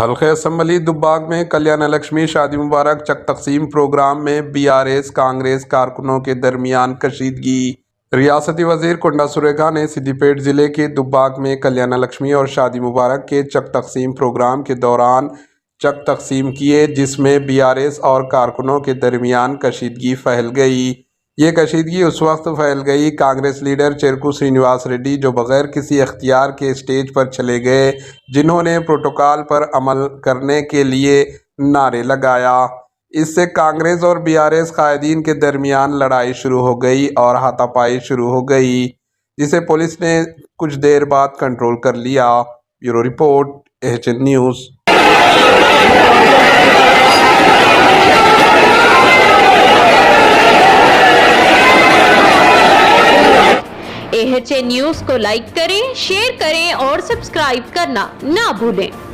حلقہ اسمبلی دباگ میں کلیانہ لکشمی شادی مبارک چک تقسیم پروگرام میں BRS کانگریس کارکنوں کے درمیان کشیدگی۔ ریاستی وزیر کنڈا سریکھا نے سدھی پیٹ ضلع کے دباگ میں کلیانہ لکشمی اور شادی مبارک کے چک تقسیم پروگرام کے دوران چک تقسیم کیے، جس میں BRS اور کارکنوں کے درمیان کشیدگی پھیل گئی۔ یہ کشیدگی اس وقت پھیل گئی کانگریس لیڈر چیرکو سرینیواس ریڈی جو بغیر کسی اختیار کے اسٹیج پر چلے گئے، جنہوں نے پروٹوکول پر عمل کرنے کے لیے نعرے لگایا۔ اس سے کانگریس اور BRS قائدین کے درمیان لڑائی شروع ہو گئی اور ہاتھا پائی شروع ہو گئی، جسے پولیس نے کچھ دیر بعد کنٹرول کر لیا۔ Bureau report AHN news. AHN news کو لائک کریں، شیئر کریں اور سبسکرائب کرنا نہ بھولیں۔